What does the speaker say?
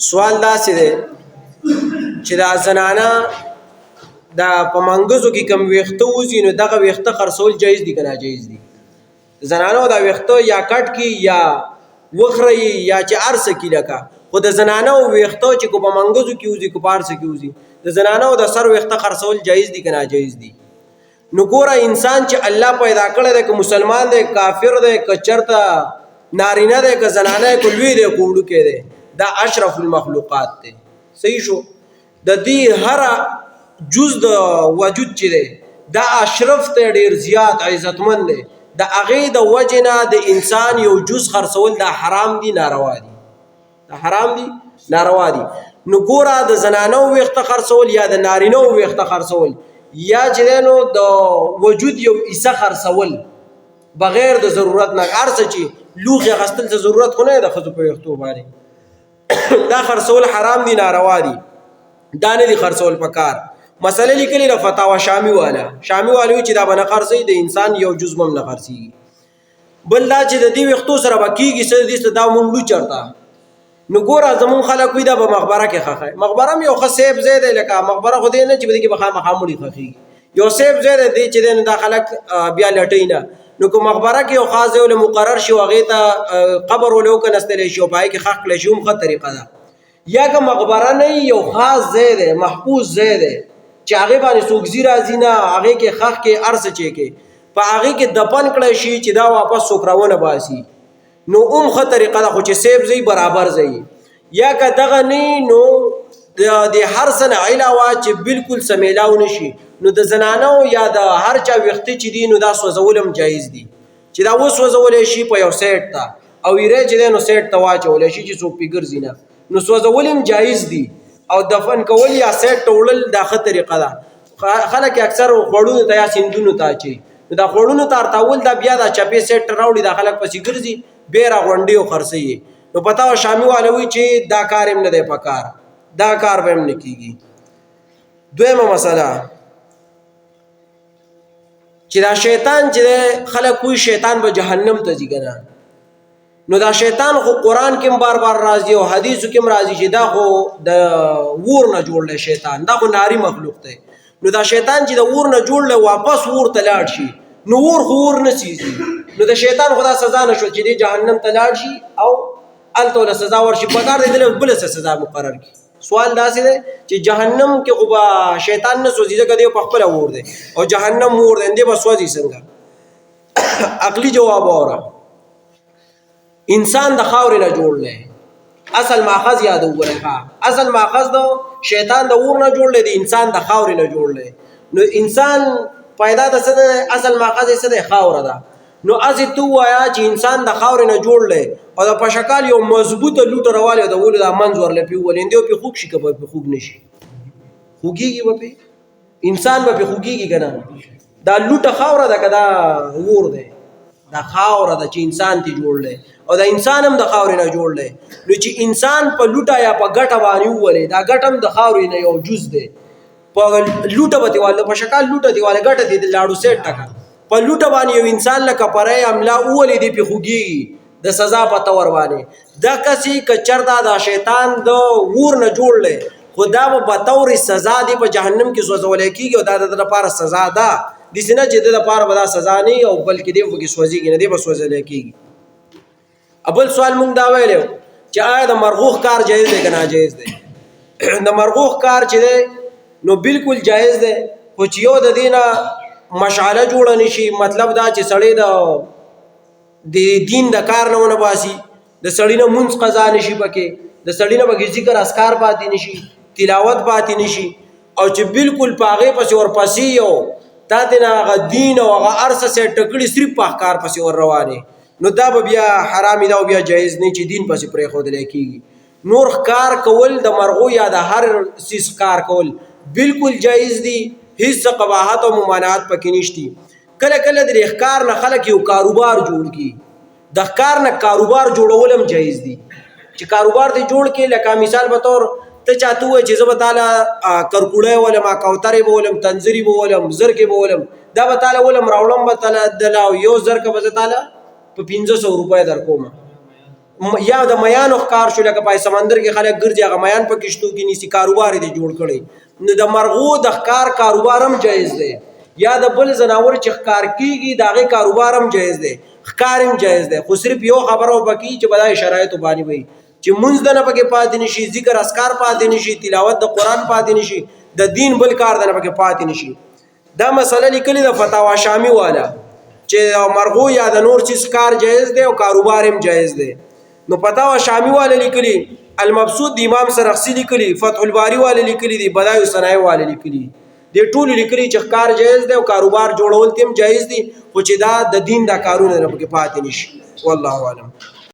سوال داسې دی چې دا زنانه دا په منګزو کې کم ویښته وځي نو دغه ویښته خرڅول جایز دي که ناجایز دي؟ زنانو دا ویښته یا کټ کړي یا وخري یا چې هر څه کړي لکه، خو د زنانو ویښته چې کو په منګزو کې وځي کو په هر څه کې وځي، د زنانو د سر ویښته خرڅول جایز دي که ناجایز دي؟ نو ګوره انسان چې الله پیدا کړی دی که مسلمان دی کافر دی که چرته نارینه دی که زنانه دی که لوی دی که وړوکی دی، دا اشرف المخلوقات دی. صحیح شو؟ د دې هر جز د وجود چې دی دا اشرف دی، ډیر زیات عزتمند دی، د هغې د وجې نه د انسان یو جز خرڅول دا حرام دي، ناروا دي. دا حرام دي، ناروا دي. نو ګوره د زنانو ویښته خرڅول یا د نارینو ویښته خرڅول یا چې دی نو د وجود یو حصه خرڅول بغیر د ضرورت نه، هر څه چې لوښي اخیستل څه ضرورت خو نه دی د ښځو په ویښتو باندې دا خرڅول حرام دي، ناروا دي، دا نه دي خرڅول پکار. مسله لیکلې ده فتاوا شامی والا وی چې دا به نه خرڅوي، د انسان یو جز هم نه خرڅېږي. بل دا چې د دې ویښتو سره به کېږي څه دې دا مونږ لو چرته. نو ګوره زمونږ خلک وي دا به مقبره کې ښخی. مقبره هم یو ښه سیف ځای دی، لکه مقبره خو دی نه چې په دې کې به خامخا مړي ښخېږي، یو سیف ځای دی دی چې دی نو دا خلک بیا لټوي نه. نو که مقبره کې یو خاص ځای ولې مقرر شي او هغې ته قبر ولې وکنستلی شي او په هغې کې ښخ کړی شي هم ښه طریقه ده. یا که مقبره نه یو خاص ځای دی، محفوظ ځای دی چې هغې باندې څوک ځي راځي نه، هغې کې ښخ کې هر څه چې کې په هغې کې دفن کړی شي چې دا واپس څوک راونه باسي، نو هم ښه طریقه ده. خو چې سیف ځای برابر ځای. یا که دغه نه نو د هر څه نه علاوه چې بالکل سمیلاو نه شي، نو د زنانو یا د هر چا ویښته چې دي نو دا سوځول هم جایز دي، چې دا وسوځولی شي په یو سیټ ته او ایری چې دی نو سیټ ته واچولی شي چې څوک پې ګرځي نه، نو سوځول هم جایز دي. او دفن کول یا سیټ ته وړل دا ښه طریقه ده. خلک اکثر خوړونو ته یا سیندونو ته اچوي، نو دا خوړونو ته ارتاول دا بیا دا چپې سیټ ته راوړي، دا خلک پسې ګرځي بیا راغونډي او خرڅوي. نو پتا و شامي والا وایي چې دا کار هم نه دی پکار، دا کار به هم نه کېږي. دویمه مسله چې دا شیطان چې دی خلک وایي شیطان به جهنم ته ځي که نه، نو دا شیطان خو قرآن کې هم بار بار راځي او حدیثو کې هم راځي چې دا خو د اور نه جوړ دی شیطان، دا خو ناري مخلوق دی. نو دا شیطان چې د اور نه جوړ دی واپس اور ته لاړ شي، نو اور خو اور نه سیزي، نو د شیطان خو دا سزا نه شو چې دی جهنم ته لاړ شي او هلته له سزا ورشي، پکار دی دله بله څه سزا مقرر کړي. سوال داسې دی چې جهنم کې خو به شیطان نه سوځي ځکه دی په خپله اور دی او جهنم اور دی، دی به سوځي څنګه؟ عقلي جواب واوره. انسان د خاورې نه جوړ دی، اصل ماخذ یاد وګورئ ښه، اصل ماخذ د شیطان د اور نه جوړ دی، د انسان د خاورې نه جوړ دی. نو انسان پیدا د څه دی؟ اصل ماخذ یې څه دی؟ خاوره ده. نو هسې ته ووایه چې انسان د خاورې نه جوړ دی او د پشکال یو مضبوطه لوټه راوالې د ولو دا منځ ورله پې وولې دی او پې خوږ شي که به پې خوږ نه شي؟ خوږېږي به پې انسان به پې خوږېږي که نه؟ دا لوټه خاوره ده که دا اور دی؟ دا خاوره ده چې انسان تی جوړ دی او دا انسان هم د خاورې نه جوړ دی. نو چې انسان په لوټه یا په ګټه باندې وولې دا ګټه هم د خاورې نه یو جز دی، په لوټه به تېواله په شکال لوټه تېواله ګټه دې د لاړو سیټ ټکه په لوټه باندې یو انسان لکه پری املا وولې دی پې خوږېږي د سزا په طور باندې. دقسې که چېرته دا شیطان د اور نه جوړ دی خو دا به بطور سزا دی په جهنم کې سوځولی کېږي او دا د ده لپاره سزا ده، داسې نه چې د ده لپاره به دا سزا نه وي او بلکې دی پکې سوځېږي نه، دی به سوځولی کېږي. بل سوال مونږ دا ویلی چې آیا د مرغوښ کار جایز دی که ناجایز دی؟ د مرغوښ کار چې دی نو بالکل جایز دی، خو چې یو د دې نه مشعله جوړه نه شي، مطلب دا چې سړی د دین د کار نه ونه باسي، د سړي نه مونځ قضا نه شي پکې، د سړي نه پکې ذکر اذکار پاتې نه شي، تلاوت پاتې نه شي، او چې بالکل په هغې پسې ورپسې یو تا ته نه هغه دین او هغه هر څه سیټ کړي صرف په ښکار پسې ور روانې، نو دا به بیا حرامي ده او بیا جایز نه چې دین پسې پرېښودلی کېږي. نور ښکار کول د مرغو یا د هر څیز ښکار کول بالکل جایز دي، هیڅ قباحت او ممانعت پکې نشتی. کله کله د ښکار نه خلک یو کاروبار جوړ کړي، د ښکار نه کاروبار جوړول هم جایز دي، چې کاروبار دې جوړ کړي. لکه مثال په طور ته چاته ووایې چې زه به تاله کرکوړی ولم، کوترې به ولم، تنظرې به ولم، زرکې به ولم، دا به تاله ولم راوړم به تاله دله او یو زرکه به زه تاله په 500 روپۍ در کوم، یا د میانو ښکار شو لکه پای سمندر کې خلک ګرځي هغه میان په کشتو کې نیسي کاروبار دې جوړ کړي نو د مرغو د ښکار کاروبار هم جایز دی یا د بل زناور چې ښکار کیږي د هغې کاروبار هم جایز دی ښکار هم جایز دی خو صرف یو خبره وبکي چې بدای شرایطو باندې وي چې مونځ د نه پکې پاتې نشي ذکر اذکار پاتې نشي تلاوت د قرآن پاتې نشي د دین بل کار د نه پکې پاتې نشي دا مسله لیکلې د فتاوا شامی والا چې مرغو یا د نور چیز کار جایز دی او کاروبار هم جایز دی نو فتاوا شامی والا لیکلی المبسوط د امام سرخسی لیکلی فتح الباری والا لیکلی دی بدایع الصنایع والا لیکلی دی ټول لیکلی چې کار جایز دی او کاروبار جوړول تم جایز دی خو چې دا د دین دا کارونه نه پکې پاتې نشي والله اعلم